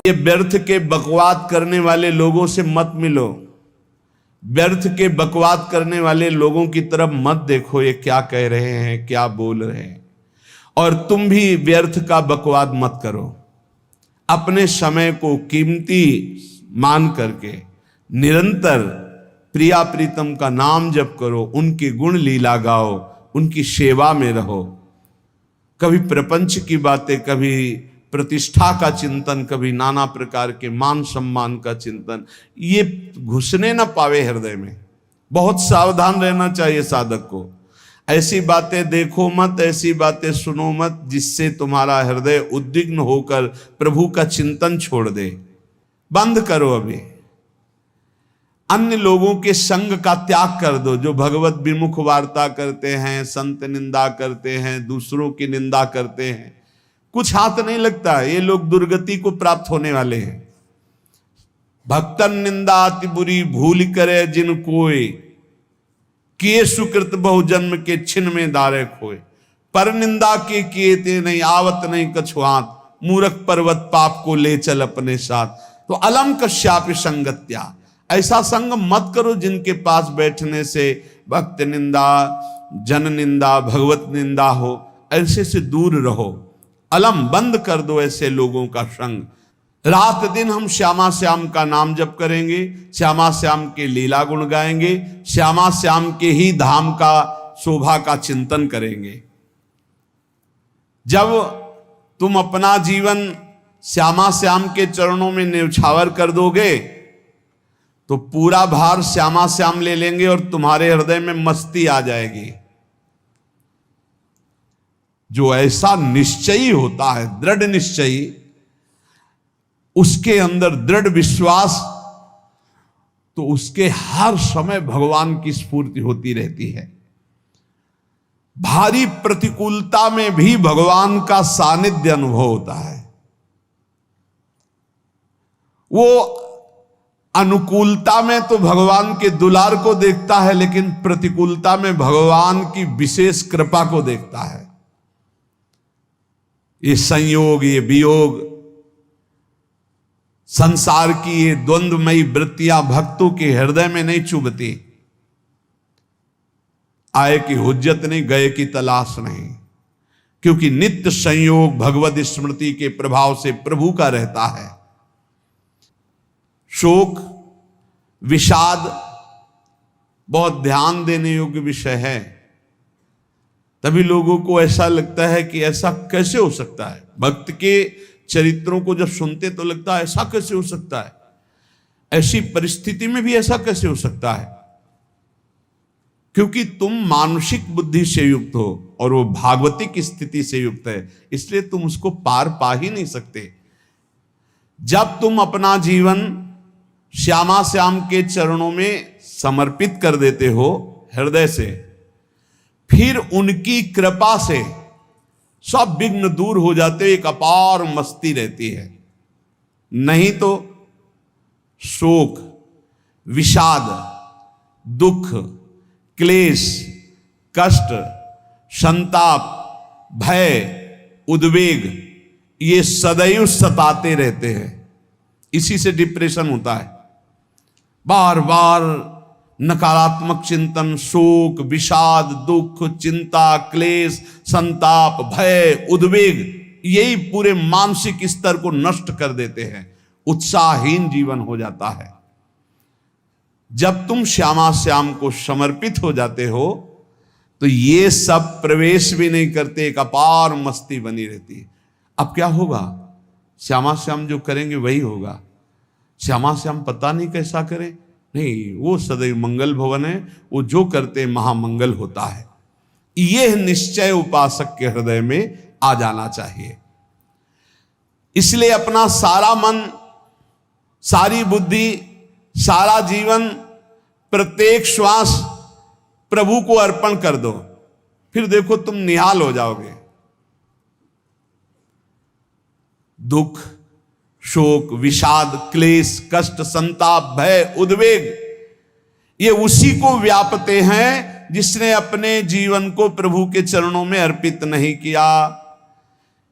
ये व्यर्थ के बकवाद करने वाले लोगों से मत मिलो, व्यर्थ के बकवाद करने वाले लोगों की तरफ मत देखो, ये क्या कह रहे हैं, क्या बोल रहे हैं। और तुम भी व्यर्थ का बकवाद मत करो। अपने समय को कीमती मान करके निरंतर प्रिया प्रीतम का नाम जप करो, उनके गुण लीला गाओ, उनकी सेवा में रहो। कभी प्रपंच की बातें, कभी प्रतिष्ठा का चिंतन, कभी नाना प्रकार के मान सम्मान का चिंतन, ये घुसने ना पावे हृदय में। बहुत सावधान रहना चाहिए साधक को। ऐसी बातें देखो मत, ऐसी बातें सुनो मत जिससे तुम्हारा हृदय उद्विग्न होकर प्रभु का चिंतन छोड़ दे। बंद करो अभी। अन्य लोगों के संग का त्याग कर दो, जो भगवत विमुख वार्ता करते हैं, संत निंदा करते हैं, दूसरों की निंदा करते हैं। कुछ हाथ नहीं लगता, ये लोग दुर्गति को प्राप्त होने वाले हैं। भक्तन निंदा अति बुरी भूल करे जिन कोय, किए सुकृत बहु जन्म के छिन में दारे खोए। पर निंदा के किए ते नहीं, आवत नहीं कछुआत, मूर्ख पर्वत पाप को ले चल अपने साथ। तो अलम कश्याप संगत्या, ऐसा संग मत करो जिनके पास बैठने से भक्त निंदा, जन निंदा, भगवत निंदा हो। ऐसे से दूर रहो। अलम बंद कर दो ऐसे लोगों का संग। रात दिन हम श्यामा श्याम का नाम जप करेंगे, श्यामा श्याम के लीला गुण गाएंगे, श्यामा श्याम के ही धाम का शोभा का चिंतन करेंगे। जब तुम अपना जीवन श्यामा श्याम के चरणों में न्यौछावर कर दोगे तो पूरा भार श्यामा श्याम ले लेंगे और तुम्हारे हृदय में मस्ती आ जाएगी। जो ऐसा निश्चयी होता है, दृढ़ निश्चयी, उसके अंदर दृढ़ विश्वास, तो उसके हर समय भगवान की स्फूर्ति होती रहती है। भारी प्रतिकूलता में भी भगवान का सानिध्य अनुभव होता है। वो अनुकूलता में तो भगवान के दुलार को देखता है, लेकिन प्रतिकूलता में भगवान की विशेष कृपा को देखता है। ये संयोग, ये वियोग, संसार की ये द्वंद्वमयी वृत्तियां भक्तों के हृदय में नहीं चुभती। आए की हुज्जत नहीं, गए की तलाश नहीं, क्योंकि नित्य संयोग भगवत स्मृति के प्रभाव से प्रभु का रहता है। शोक, विषाद बहुत ध्यान देने योग्य विषय है। तभी लोगों को ऐसा लगता है कि ऐसा कैसे हो सकता है। भक्त के चरित्रों को जब सुनते तो लगता है ऐसा कैसे हो सकता है, ऐसी परिस्थिति में भी ऐसा कैसे हो सकता है। क्योंकि तुम मानसिक बुद्धि से युक्त हो और वो भागवतिक स्थिति से युक्त है, इसलिए तुम उसको पार पा ही नहीं सकते। जब तुम अपना जीवन श्यामा श्याम के चरणों में समर्पित कर देते हो हृदय से, फिर उनकी कृपा से सब विघ्न दूर हो जाते, एक अपार मस्ती रहती है। नहीं तो शोक, विषाद, दुख, क्लेश, कष्ट, संताप, भय, उद्वेग, ये सदैव सताते रहते हैं। इसी से डिप्रेशन होता है। बार बार नकारात्मक चिंतन, शोक, विषाद, दुख, चिंता, क्लेश, संताप, भय, उद्वेग, यही पूरे मानसिक स्तर को नष्ट कर देते हैं। उत्साहहीन जीवन हो जाता है। जब तुम श्यामा श्याम को समर्पित हो जाते हो तो ये सब प्रवेश भी नहीं करते, एक अपार मस्ती बनी रहती है। अब क्या होगा? श्यामा श्याम जो करेंगे वही होगा। श्यामा श्याम पता नहीं कैसा करें, नहीं, वो सदैव मंगल भवन है, वो जो करते महामंगल होता है। यह निश्चय उपासक के हृदय में आ जाना चाहिए। इसलिए अपना सारा मन, सारी बुद्धि, सारा जीवन, प्रत्येक श्वास प्रभु को अर्पण कर दो। फिर देखो तुम निहाल हो जाओगे। दुख, शोक, विषाद, क्लेश, कष्ट, संताप, भय, उद्वेग, ये उसी को व्यापते हैं जिसने अपने जीवन को प्रभु के चरणों में अर्पित नहीं किया।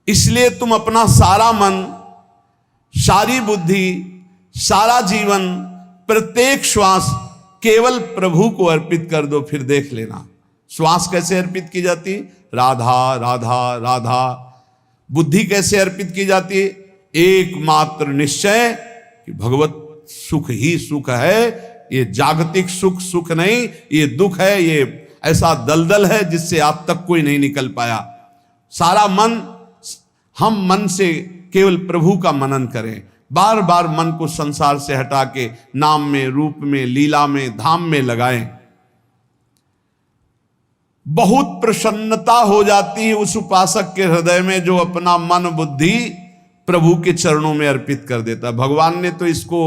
इसलिए तुम अपना सारा मन सारी बुद्धि, सारा जीवन, प्रत्येक श्वास केवल प्रभु को अर्पित कर दो, फिर देख लेना श्वास कैसे अर्पित की जाती, राधा राधा राधा। बुद्धि कैसे अर्पित की जाती है, एकमात्र निश्चय कि भगवत सुख ही सुख है, ये जागतिक सुख सुख नहीं, ये दुख है, ये ऐसा दलदल है जिससे आज तक कोई नहीं निकल पाया। सारा मन, हम मन से केवल प्रभु का मनन करें, बार बार मन को संसार से हटा के नाम में, रूप में, लीला में, धाम में लगाएं। बहुत प्रसन्नता हो जाती है उस उपासक के हृदय में जो अपना मन बुद्धि प्रभु के चरणों में अर्पित कर देता। भगवान ने तो इसको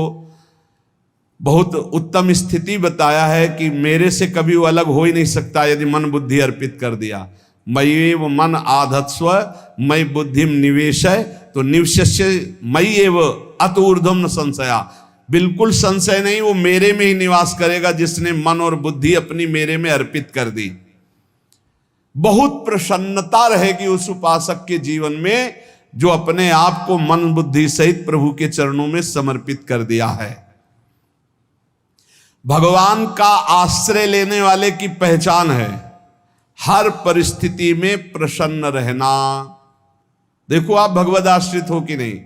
बहुत उत्तम स्थिति बताया है कि मेरे से कभी वो अलग हो ही नहीं सकता यदि मन बुद्धि अर्पित कर दिया। मय्येव मन आधत्स्व मयि बुद्धिम निवेशय, तो निवशस्य मय्येव अत ऊर्ध्वं न संशया, बिल्कुल संशय नहीं, वो मेरे में ही निवास करेगा जिसने मन और बुद्धि अपनी मेरे में अर्पित कर दी। बहुत प्रसन्नता रहेगी उस उपासक के जीवन में जो अपने आप को मन बुद्धि सहित प्रभु के चरणों में समर्पित कर दिया है। भगवान का आश्रय लेने वाले की पहचान है हर परिस्थिति में प्रसन्न रहना। देखो आप भगवद आश्रित हो कि नहीं,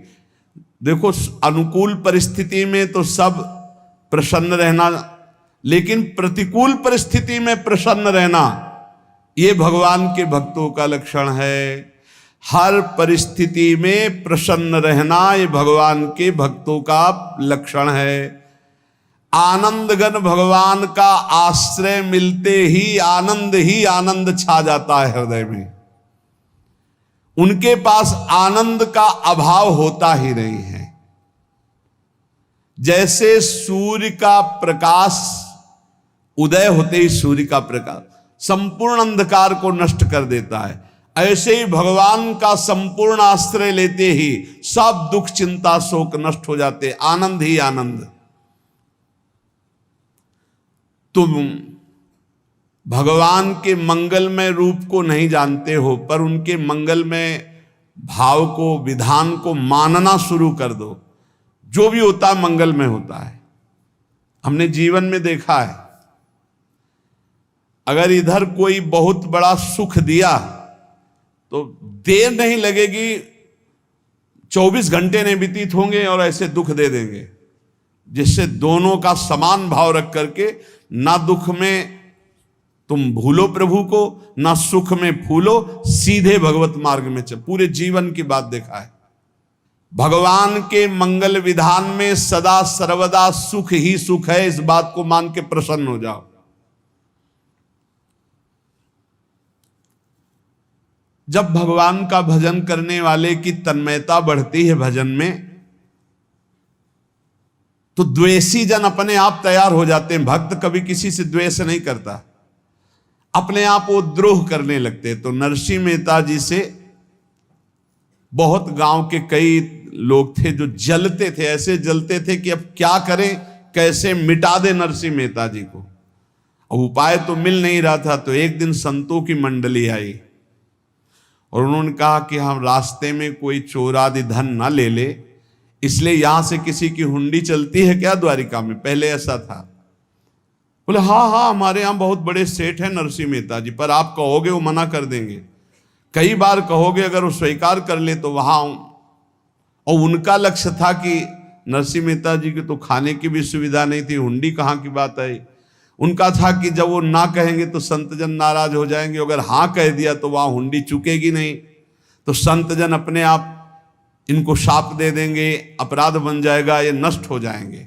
देखो अनुकूल परिस्थिति में तो सब प्रसन्न रहना, लेकिन प्रतिकूल परिस्थिति में प्रसन्न रहना ये भगवान के भक्तों का लक्षण है। हर परिस्थिति में प्रसन्न रहना ये भगवान के भक्तों का लक्षण है। आनंदगन भगवान का आश्रय मिलते ही आनंद छा जाता है हृदय में। उनके पास आनंद का अभाव होता ही नहीं है। जैसे सूर्य का प्रकाश उदय होते ही सूर्य का प्रकाश संपूर्ण अंधकार को नष्ट कर देता है, ऐसे ही भगवान का संपूर्ण आश्रय लेते ही सब दुख चिंता शोक नष्ट हो जाते, आनंद ही आनंद। तुम भगवान के मंगलमय रूप को नहीं जानते हो, पर उनके मंगलमय भाव को, विधान को मानना शुरू कर दो। जो भी होता है मंगलमय होता है। हमने जीवन में देखा है, अगर इधर कोई बहुत बड़ा सुख दिया तो देर नहीं लगेगी, 24 घंटे नहीं व्यतीत होंगे और ऐसे दुख दे देंगे, जिससे दोनों का समान भाव रख करके ना दुख में तुम भूलो प्रभु को, ना सुख में फूलो, सीधे भगवत मार्ग में चल। पूरे जीवन की बात देखा है, भगवान के मंगल विधान में सदा सर्वदा सुख ही सुख है, इस बात को मान के प्रसन्न हो जाओ। जब भगवान का भजन करने वाले की तन्मयता बढ़ती है भजन में, तो द्वेषी जन अपने आप तैयार हो जाते हैं। भक्त कभी किसी से द्वेष नहीं करता, अपने आप वो द्रोह करने लगते। तो नरसिंह मेहता जी से बहुत गांव के कई लोग थे जो जलते थे, ऐसे जलते थे कि अब क्या करें, कैसे मिटा दे नरसिंह मेहता जी को। अब उपाय तो मिल नहीं रहा था। तो एक दिन संतों की मंडली आई और उन्होंने कहा कि हम रास्ते में कोई चोर आदि धन ना ले ले, इसलिए यहां से किसी की हुंडी चलती है क्या द्वारिका में? पहले ऐसा था। बोले हाँ हमारे यहां बहुत बड़े सेठ हैं नरसिंह मेहता जी, पर आप कहोगे वो मना कर देंगे। कई बार कहोगे, अगर वो स्वीकार कर ले तो वहां। और उनका लक्ष्य था कि नरसिंह मेहता जी की तो खाने की भी सुविधा नहीं थी, हुंडी कहाँ की बात आई। उनका था कि जब वो ना कहेंगे तो संतजन नाराज हो जाएंगे, अगर हाँ कह दिया तो वहां हुंडी चुकेगी नहीं, तो संतजन अपने आप इनको शाप दे देंगे, अपराध बन जाएगा, ये नष्ट हो जाएंगे।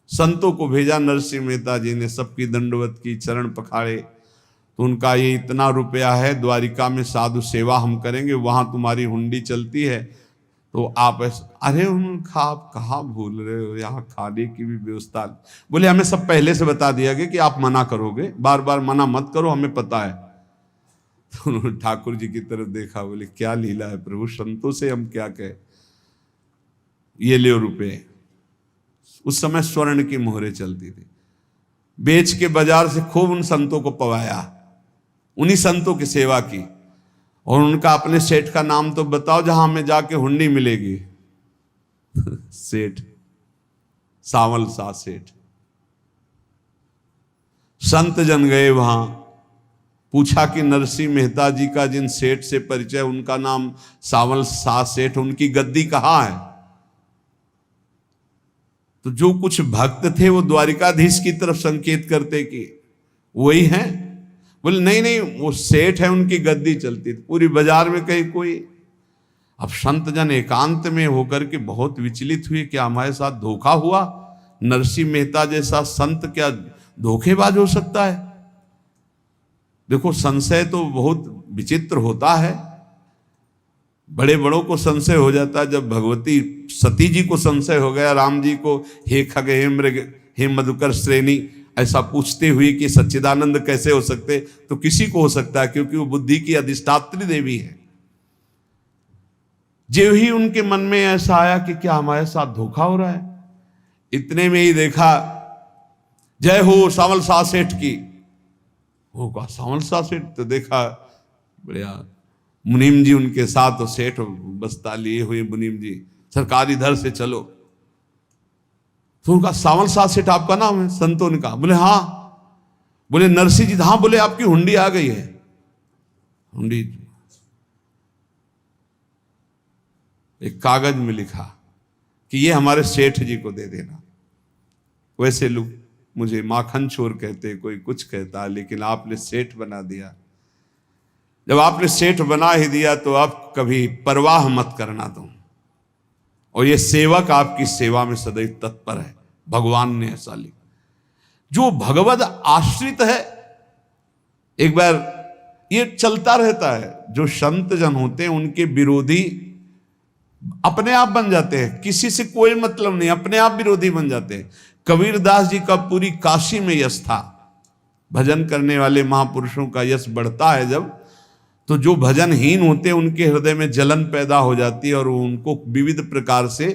संतों को भेजा नरसिंह मेहता जी ने, सबकी दंडवत की, चरण पखाड़े। तो उनका ये इतना रुपया है, द्वारिका में साधु सेवा हम करेंगे, वहां तुम्हारी हुंडी चलती है, तो आप अरे उनका आप कहाँ भूल रहे हो, यहाँ खाने की भी व्यवस्था। बोले हमें सब पहले से बता दिया गया कि आप मना करोगे, बार बार मना मत करो, हमें पता है। तो उन्होंने ठाकुर जी की तरफ देखा, बोले क्या लीला है प्रभु, संतों से हम क्या कहें, ये ले रुपए। उस समय स्वर्ण की मोहरें चलती थी, बेच के बाजार से खूब उन संतों को पवाया, उन्हीं संतों की सेवा की। और उनका अपने सेठ का नाम तो बताओ जहां हमें जाके हुंडी मिलेगी। सेठ, सावल सा सेठ। संत जन गए वहां, पूछा कि नरसिंह मेहता जी का जिन सेठ से परिचय, उनका नाम सावल सा सेठ, उनकी गद्दी कहाँ है? तो जो कुछ भक्त थे वो द्वारिकाधीश की तरफ संकेत करते कि वही हैं। बोले नहीं नहीं, वो सेठ है, उनकी गद्दी चलती थी। पूरी बाजार में कहीं कोई। अब संत जन एकांत में होकर के बहुत विचलित हुए, क्या हमारे साथ धोखा हुआ? नरसिंह मेहता जैसा संत क्या धोखेबाज हो सकता है? देखो, संशय तो बहुत विचित्र होता है। बड़े बड़ों को संशय हो जाता है। जब भगवती सती जी को संशय हो गया, राम जी को, हे खग हे मृग हे मधुकर श्रेणी, ऐसा पूछते हुए कि सच्चिदानंद कैसे हो सकते, तो किसी को हो सकता है, क्योंकि वो बुद्धि की अधिष्ठात्री देवी है। जो ही उनके मन में ऐसा आया कि क्या हमारे साथ धोखा हो रहा है, इतने में ही देखा, जय हो सावल सा सेठ की। होगा सावल सा सेठ, तो देखा बढ़िया मुनीम जी उनके साथ, और सेठ बस्ता लिए हुए मुनीम जी, सरकार इधर से चलो। तो उनका सावल सा सेठ आपका नाम है? संतों ने कहा। बोले हाँ। बोले नरसिंह जी? हाँ। बोले आपकी हुंडी आ गई है। हुंडी एक कागज में लिखा कि ये हमारे सेठ जी को दे देना। वैसे लोग मुझे माखन चोर कहते, कोई कुछ कहता, लेकिन आपने सेठ बना दिया। जब आपने सेठ बना ही दिया तो आप कभी परवाह मत करना तुम। और ये सेवक आपकी सेवा में सदैव तत्पर है। भगवान ने ऐसा लिखा। जो भगवद आश्रित है, एक बार ये चलता रहता है, जो संत जन होते हैं उनके विरोधी अपने आप बन जाते हैं, किसी से कोई मतलब नहीं, अपने आप विरोधी बन जाते हैं। कबीरदास जी का पूरी काशी में यश था। भजन करने वाले महापुरुषों का यश बढ़ता है जब, तो जो भजनहीन होते हैं उनके हृदय में जलन पैदा हो जाती है, और वो उनको विविध प्रकार से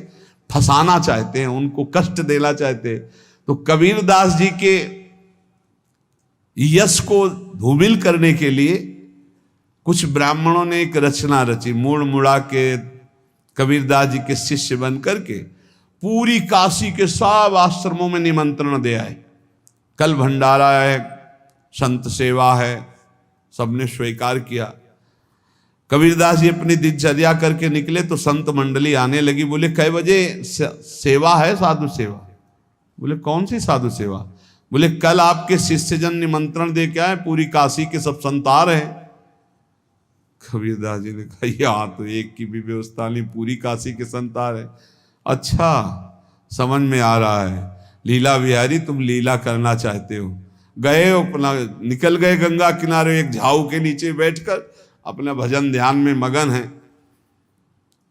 फंसाना चाहते हैं, उनको कष्ट देना चाहते हैं। तो कबीरदास जी के यश को धूमिल करने के लिए कुछ ब्राह्मणों ने एक रचना रची। मूड़ मुड़ा के कबीरदास जी के शिष्य बन करके पूरी काशी के सब आश्रमों में निमंत्रण दे आए। कल भंडारा है, संत सेवा है, सबने स्वीकार किया। कबीरदास जी अपनी दिनचर्या करके निकले तो संत मंडली आने लगी। बोले कै बजे सेवा है? साधु सेवा। बोले कौन सी साधु सेवा? बोले कल आपके शिष्यजन निमंत्रण दे के आए, पूरी काशी के सब संत आ रहे हैं। कबीरदास जी ने कहा यहाँ तो एक की भी व्यवस्था नहीं, पूरी काशी के संत आ रहे। अच्छा, समझ में आ रहा है, लीला बिहारी तुम लीला करना चाहते हो। गए अपना निकल गए गंगा किनारे, एक झाऊ के नीचे बैठकर अपना भजन ध्यान में मगन है।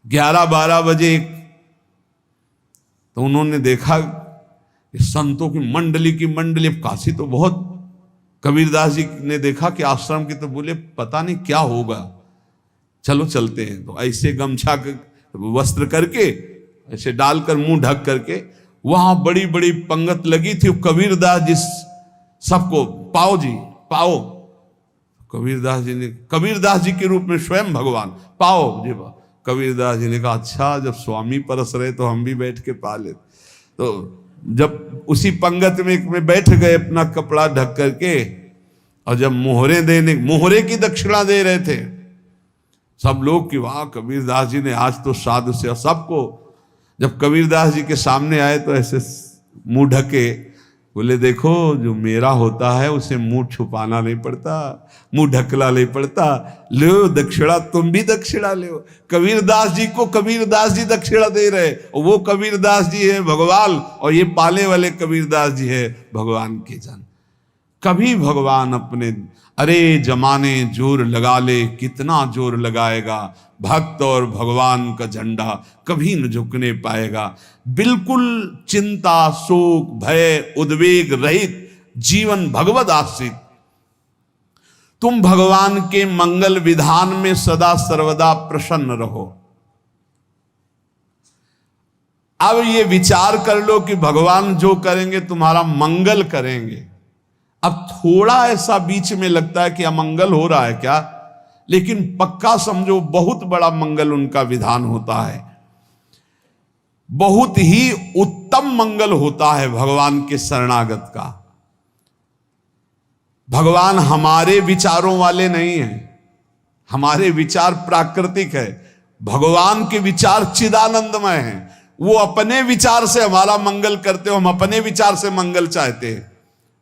11-12 बजे तो उन्होंने देखा संतों की मंडली, अब काशी तो बहुत। कबीरदास जी ने देखा कि आश्रम की, तो बोले पता नहीं क्या होगा, चलो चलते हैं। तो ऐसे गमछा वस्त्र करके ऐसे डालकर मुंह ढक करके, वहां बड़ी बड़ी पंगत लगी थी। कबीरदास जी सबको पाओ जी पाओ। कबीरदास जी के रूप में स्वयं भगवान पाओ जी पाओ। कबीरदास जी ने कहा अच्छा, जब स्वामी परस रहे तो हम भी बैठ के पा ले। तो जब उसी पंगत में बैठ गए अपना कपड़ा ढक करके, और जब मोहरे की दक्षिणा दे रहे थे सब लोग कि वाह कबीरदास जी ने आज तो साधु से। सबको जब कबीरदास जी के सामने आए तो ऐसे मुंह ढके, बोले देखो जो मेरा होता है उसे मुंह छुपाना नहीं पड़ता, मुंह ढकला नहीं पड़ता। लो दक्षिणा, तुम भी दक्षिणा लो। कबीरदास जी को कबीरदास जी दक्षिणा दे रहे, और वो कबीरदास जी है भगवान, और ये पाले वाले कबीरदास जी है भगवान के जन। कभी भगवान अपने, अरे जमाने जोर लगा ले, कितना जोर लगाएगा, भक्त और भगवान का झंडा कभी न झुकने पाएगा। बिल्कुल चिंता, शोक, भय, उद्वेग रहित जीवन भगवद आश्रित। तुम भगवान के मंगल विधान में सदा सर्वदा प्रसन्न रहो। अब ये विचार कर लो कि भगवान जो करेंगे तुम्हारा मंगल करेंगे। अब थोड़ा ऐसा बीच में लगता है कि अमंगल हो रहा है क्या, लेकिन पक्का समझो बहुत बड़ा मंगल उनका विधान होता है। बहुत ही उत्तम मंगल होता है भगवान के शरणागत का। भगवान हमारे विचारों वाले नहीं हैं, हमारे विचार प्राकृतिक है, भगवान के विचार चिदानंदमय हैं। वो अपने विचार से हमारा मंगल करते हो, हम अपने विचार से मंगल चाहते हैं।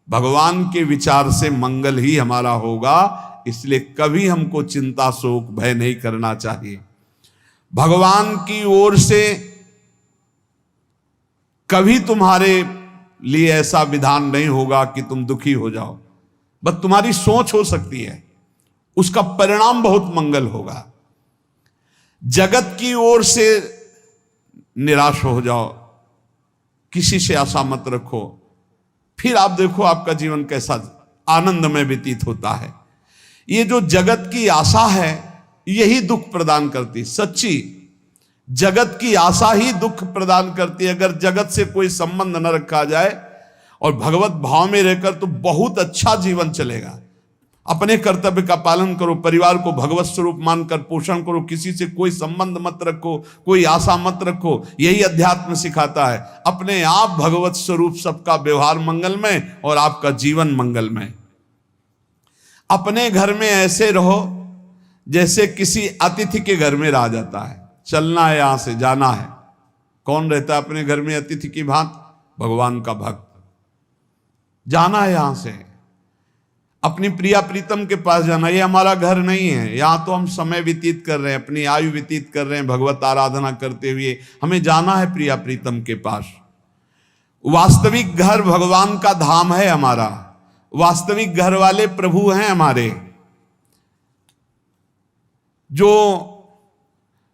भगवान के विचार से मंगल ही हमारा होगा, इसलिए कभी हमको चिंता शोक भय नहीं करना चाहिए। भगवान की ओर से कभी तुम्हारे लिए ऐसा विधान नहीं होगा कि तुम दुखी हो जाओ, बस तुम्हारी सोच हो सकती है, उसका परिणाम बहुत मंगल होगा। जगत की ओर से निराश हो जाओ, किसी से आशा मत रखो, फिर आप देखो आपका जीवन कैसा आनंदमय व्यतीत होता है। ये जो जगत की आशा है यही दुख प्रदान करती, सच्ची जगत की आशा ही दुख प्रदान करती है। अगर जगत से कोई संबंध न रखा जाए और भगवत भाव में रहकर तो बहुत अच्छा जीवन चलेगा। अपने कर्तव्य का पालन करो, परिवार को भगवत स्वरूप मानकर पोषण करो, किसी से कोई संबंध मत रखो, कोई आशा मत रखो, यही अध्यात्म सिखाता है। अपने आप भगवत स्वरूप, सबका व्यवहार मंगलमय और आपका जीवन मंगलमय। अपने घर में ऐसे रहो जैसे किसी अतिथि के घर में रह जाता है, चलना है, यहां से जाना है। कौन रहता है अपने घर में अतिथि की भांति? भगवान का भक्त। जाना है यहां से, अपनी प्रिया प्रीतम के पास जाना। ये हमारा घर नहीं है, यहां तो हम समय व्यतीत कर रहे हैं, अपनी आयु व्यतीत कर रहे हैं भगवत आराधना करते हुए। हमें जाना है प्रिया प्रीतम के पास। वास्तविक घर भगवान का धाम है हमारा, वास्तविक घर वाले प्रभु हैं हमारे, जो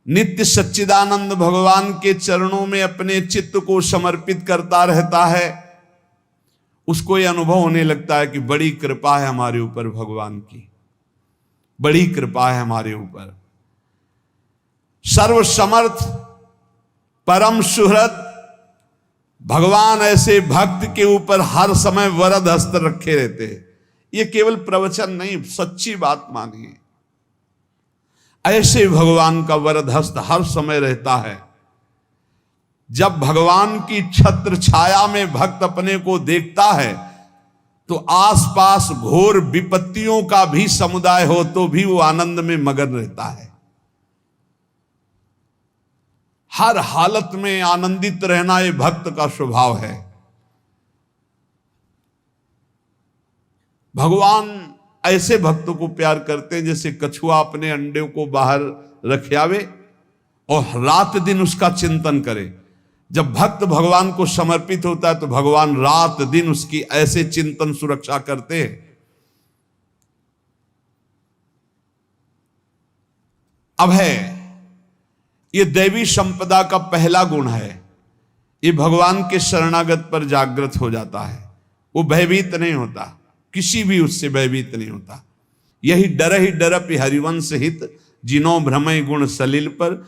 नित्य सच्चिदानंद भगवान के चरणों में अपने चित्त को समर्पित करता रहता है। उसको यह अनुभव होने लगता है कि बड़ी कृपा है हमारे ऊपर, भगवान की बड़ी कृपा है हमारे ऊपर। सर्वसमर्थ परम सुहृद भगवान ऐसे भक्त के ऊपर हर समय वरद हस्त रखे रहते हैं। ये केवल प्रवचन नहीं, सच्ची बात मानिए। ऐसे भगवान का वरद हस्त हर समय रहता है। जब भगवान की छत्र छाया में भक्त अपने को देखता है तो आसपास घोर विपत्तियों का भी समुदाय हो तो भी वो आनंद में मगन रहता है। हर हालत में आनंदित रहना ये भक्त का स्वभाव है। भगवान ऐसे भक्तों को प्यार करते हैं जैसे कछुआ अपने अंडे को बाहर रख आवे और रात दिन उसका चिंतन करे। जब भक्त भगवान को समर्पित होता है तो भगवान रात दिन उसकी ऐसे चिंतन सुरक्षा करते हैं। अभय, ये दैवी संपदा का पहला गुण है। ये भगवान के शरणागत पर जागृत हो जाता है, वो भयभीत नहीं होता, किसी भी उससे भयभीत नहीं होता। यही डर ही डरपि हरिवंश हित, जिनो भ्रमय गुण सलिल पर।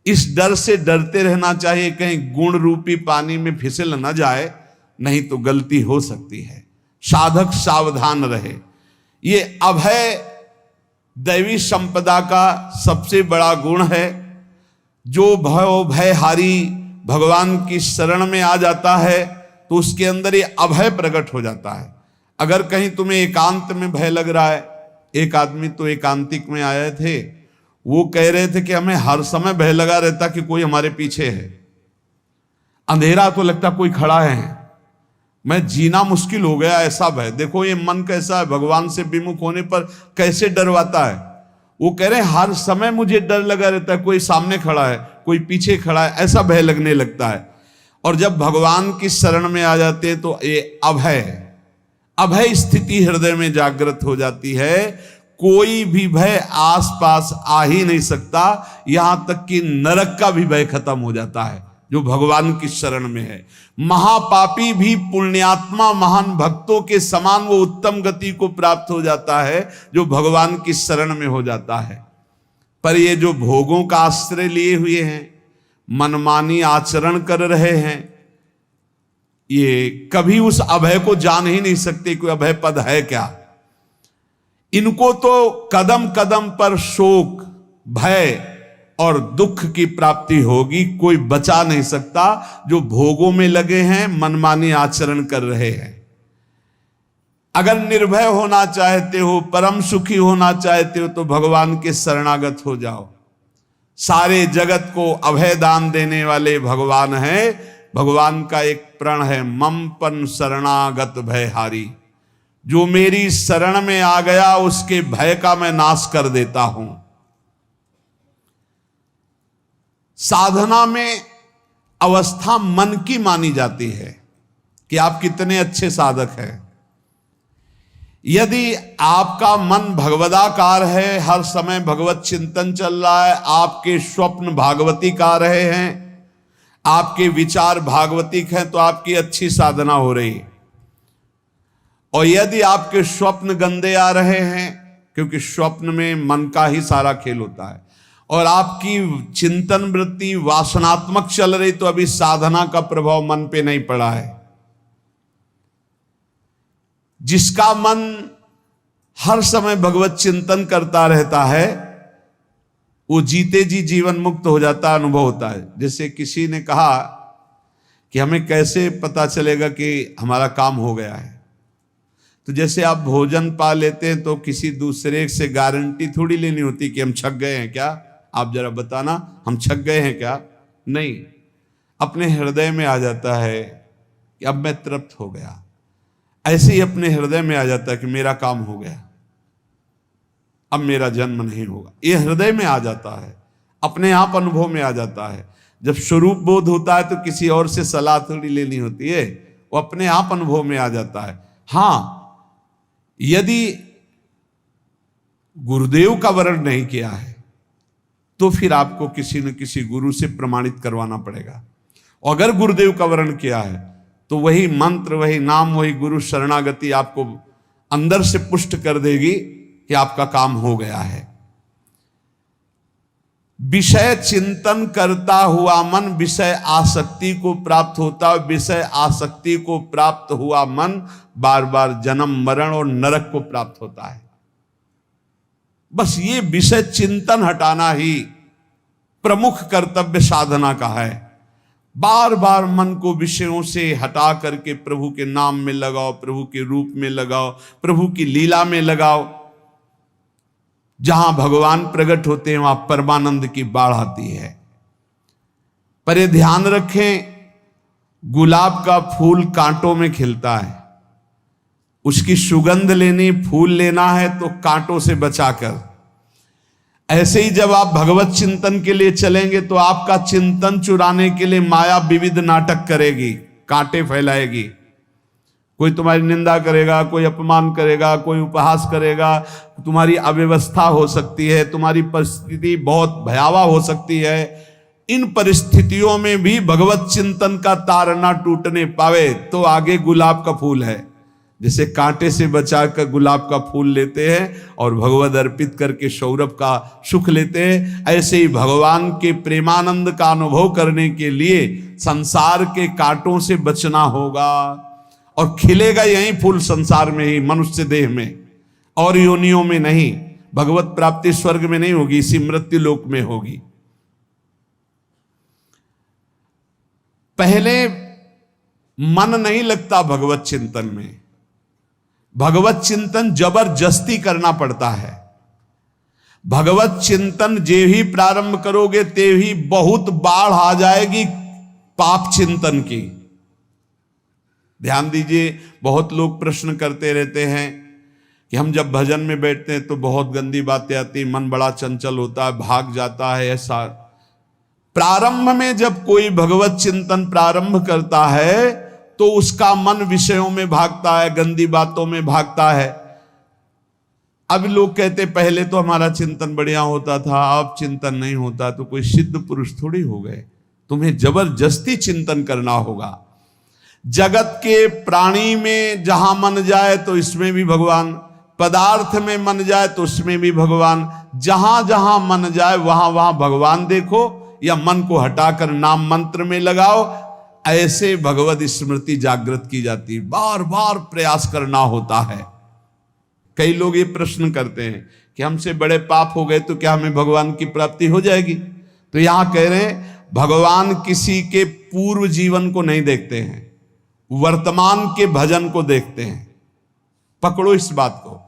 इस डर से डरते रहना चाहिए कहीं गुण रूपी पानी में फिसल न जाए, नहीं तो गलती हो सकती है। साधक सावधान रहे। ये अभय दैवी संपदा का सबसे बड़ा गुण है। जो भयहारी भगवान की शरण में आ जाता है तो उसके अंदर ये अभय प्रकट हो जाता है। अगर कहीं तुम्हें एकांत में भय लग रहा है, एक आदमी तो एकांतिक में आए थे, वो कह रहे थे कि हमें हर समय भय लगा रहता कि कोई हमारे पीछे है, अंधेरा तो लगता कोई खड़ा है, मैं जीना मुश्किल हो गया, ऐसा भय। देखो ये मन कैसा है, भगवान से विमुख होने पर कैसे डरवाता है। वो कह रहे हैं हर समय मुझे डर लगा रहता है, कोई सामने खड़ा है, कोई पीछे खड़ा है, ऐसा भय लगने लगता है। और जब भगवान की शरण में आ जाते हैं तो ये अभय स्थिति हृदय में जागृत हो जाती है। कोई भी भय आसपास आ ही नहीं सकता, यहां तक कि नरक का भी भय खत्म हो जाता है जो भगवान की शरण में है। महापापी भी पुण्यात्मा महान भक्तों के समान वो उत्तम गति को प्राप्त हो जाता है जो भगवान की शरण में हो जाता है। पर ये जो भोगों का आश्रय लिए हुए हैं, मनमानी आचरण कर रहे हैं, ये कभी उस अभय को जान ही नहीं सकते कोई अभय पद है क्या। इनको तो कदम कदम पर शोक भय और दुख की प्राप्ति होगी। कोई बचा नहीं सकता जो भोगों में लगे हैं, मनमानी आचरण कर रहे हैं। अगर निर्भय होना चाहते हो, परम सुखी होना चाहते हो, तो भगवान के शरणागत हो जाओ। सारे जगत को अभय दान देने वाले भगवान हैं। भगवान का एक प्रण है, ममपन शरणागत भयहारी। जो मेरी शरण में आ गया उसके भय का मैं नाश कर देता हूं। साधना में अवस्था मन की मानी जाती है कि आप कितने अच्छे साधक हैं। यदि आपका मन भगवदाकार है, हर समय भगवत चिंतन चल रहा है, आपके स्वप्न भागवतिक आ रहे हैं, आपके विचार भागवतिक हैं, तो आपकी अच्छी साधना हो रही है। और यदि आपके स्वप्न गंदे आ रहे हैं, क्योंकि स्वप्न में मन का ही सारा खेल होता है, और आपकी चिंतन वृत्ति वासनात्मक चल रही, तो अभी साधना का प्रभाव मन पे नहीं पड़ा है। जिसका मन हर समय भगवत चिंतन करता रहता है, वो जीते जी जीवन मुक्त हो जाता, अनुभव होता है। जैसे किसी ने कहा कि हमें कैसे पता चलेगा कि हमारा काम हो गया है, तो जैसे आप भोजन पा लेते हैं तो किसी दूसरे से गारंटी थोड़ी लेनी होती कि हम छक गए हैं क्या, आप जरा बताना हम छक गए हैं क्या। नहीं, अपने हृदय में आ जाता है कि अब मैं तृप्त हो गया। ऐसे ही अपने हृदय में आ जाता है कि मेरा काम हो गया, अब मेरा जन्म नहीं होगा। ये हृदय में आ जाता है, अपने आप अनुभव में आ जाता है। जब स्वरूप बोध होता है तो किसी और से सलाह थोड़ी लेनी होती है, वो अपने आप अनुभव में आ जाता है। हाँ, यदि गुरुदेव का वर्ण नहीं किया है तो फिर आपको किसी न किसी गुरु से प्रमाणित करवाना पड़ेगा। और अगर गुरुदेव का वर्ण किया है तो वही मंत्र, वही नाम, वही गुरु शरणागति आपको अंदर से पुष्ट कर देगी कि आपका काम हो गया है। विषय चिंतन करता हुआ मन विषय आसक्ति को प्राप्त होता है। विषय आसक्ति को प्राप्त हुआ मन बार बार जन्म, मरण और नरक को प्राप्त होता है। बस ये विषय चिंतन हटाना ही प्रमुख कर्तव्य साधना का है। बार बार मन को विषयों से हटा करके प्रभु के नाम में लगाओ, प्रभु के रूप में लगाओ, प्रभु की लीला में लगाओ। जहां भगवान प्रकट होते हैं वहां परमानंद की बाढ़ आती है। पर ये ध्यान रखें, गुलाब का फूल कांटों में खिलता है, उसकी सुगंध लेनी, फूल लेना है तो कांटों से बचाकर। ऐसे ही जब आप भगवत चिंतन के लिए चलेंगे तो आपका चिंतन चुराने के लिए माया विविध नाटक करेगी, कांटे फैलाएगी। कोई तुम्हारी निंदा करेगा, कोई अपमान करेगा, कोई उपहास करेगा, तुम्हारी अव्यवस्था हो सकती है, तुम्हारी परिस्थिति बहुत भयावह हो सकती है। इन परिस्थितियों में भी भगवत चिंतन का तार ना टूटने पावे तो आगे गुलाब का फूल है। जैसे कांटे से बचाकर गुलाब का फूल लेते हैं और भगवद अर्पित करके सौरभ का सुख लेते हैं, ऐसे ही भगवान के प्रेमानंद का अनुभव करने के लिए संसार के कांटों से बचना होगा। और खिलेगा यही फूल संसार में ही, मनुष्य देह में, और योनियों में नहीं। भगवत प्राप्ति स्वर्ग में नहीं होगी, इसी मृत्यु लोक में होगी। पहले मन नहीं लगता भगवत चिंतन में, भगवत चिंतन जबरदस्ती करना पड़ता है। भगवत चिंतन जे ही प्रारंभ करोगे ते ही बहुत बाढ़ आ जाएगी पाप चिंतन की। ध्यान दीजिए, बहुत लोग प्रश्न करते रहते हैं कि हम जब भजन में बैठते हैं तो बहुत गंदी बातें आती, मन बड़ा चंचल होता है, भाग जाता है। ऐसा प्रारंभ में जब कोई भगवत चिंतन प्रारंभ करता है तो उसका मन विषयों में भागता है, गंदी बातों में भागता है। अब लोग कहते पहले तो हमारा चिंतन बढ़िया होता था, अब चिंतन नहीं होता। तो कोई सिद्ध पुरुष थोड़ी हो गए, तुम्हें जबरदस्ती चिंतन करना होगा। जगत के प्राणी में जहां मन जाए तो इसमें भी भगवान, पदार्थ में मन जाए तो उसमें भी भगवान, जहां जहां मन जाए वहां वहां भगवान देखो, या मन को हटाकर नाम मंत्र में लगाओ। ऐसे भगवत स्मृति जागृत की जाती है, बार बार प्रयास करना होता है। कई लोग ये प्रश्न करते हैं कि हमसे बड़े पाप हो गए तो क्या हमें भगवान की प्राप्ति हो जाएगी? तो यहां कह रहे हैं भगवान किसी के पूर्व जीवन को नहीं देखते हैं, वर्तमान के भजन को देखते हैं। पकड़ो इस बात को।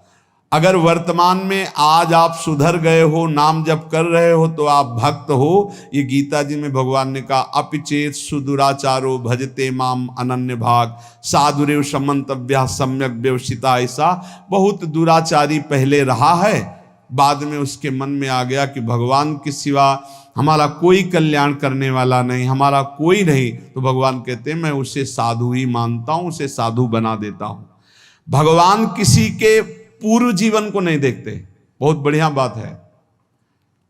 अगर वर्तमान में आज आप सुधर गए हो, नाम जप कर रहे हो, तो आप भक्त हो। ये गीता जी में भगवान ने कहा, अपिचेत सुदुराचारो भजते माम अनन्य भाग साधुरेव समन्तव्या सम्यक व्यवसिता। ऐसा बहुत दुराचारी पहले रहा है, बाद में उसके मन में आ गया कि भगवान के सिवा हमारा कोई कल्याण करने वाला नहीं, हमारा कोई नहीं, तो भगवान कहते हैं मैं उसे साधु ही मानता हूं, उसे साधु बना देता हूं। भगवान किसी के पूर्व जीवन को नहीं देखते। बहुत बढ़िया बात है।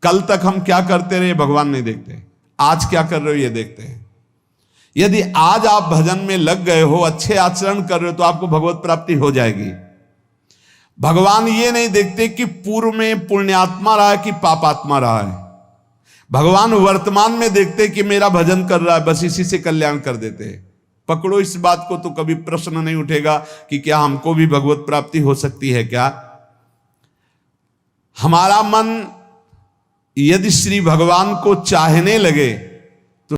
कल तक हम क्या करते रहे भगवान नहीं देखते, आज क्या कर रहे हो ये देखते हैं। यदि आज आप भजन में लग गए हो, अच्छे आचरण कर रहे हो, तो आपको भगवत प्राप्ति हो जाएगी। भगवान ये नहीं देखते कि पूर्व में पुण्यात्मा रहा है कि पापात्मा रहा है। भगवान वर्तमान में देखते कि मेरा भजन कर रहा है, बस इसी से कल्याण कर देते हैं। पकड़ो इस बात को, तो कभी प्रश्न नहीं उठेगा कि क्या हमको भी भगवत प्राप्ति हो सकती है क्या। हमारा मन यदि श्री भगवान को चाहने लगे